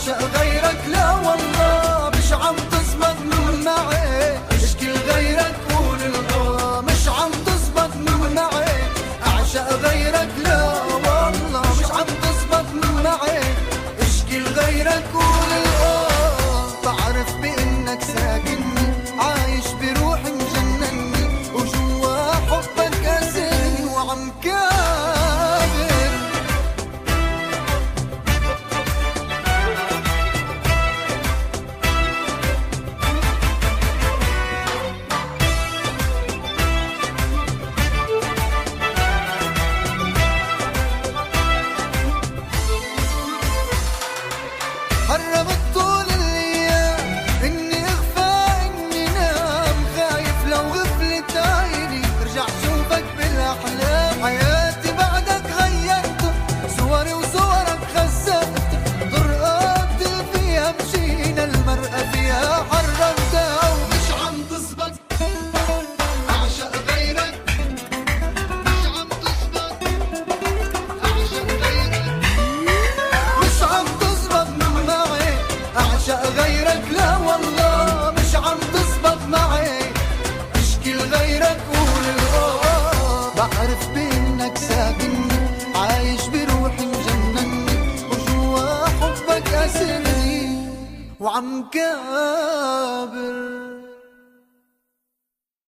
اعشق غيرك لا والله مش عم تزبط معي، اشكي لغيرك قول مش عم تزبط معي، اعشق غيرك لا والله مش عم تزبط معي، اشكي لغيرك قول بعرف بانك ساكنني عايش بروحي مجنني وجوا حبك اسرني وعم كابر. حرمت طول الايام اني اغفى اني نام، خايف لو غفلت عيني ارجع شوفك بالاحلام، حياتي بعدك غيرت صوري وصورك خسرت، طرقات اللي فيها مشينا المرأة فيها حرمتها ومش عم تزبط، اعشق غيرك مش عم تزبط، اعشق غيرك مش عم تزبط معي، اعشق غيرك لا والله مش عم تزبط معي، اشكي لغيرك قول بعرف بانك ساكنني عايش بروحي مجنني وجوا حبك اسرني وعم كابر.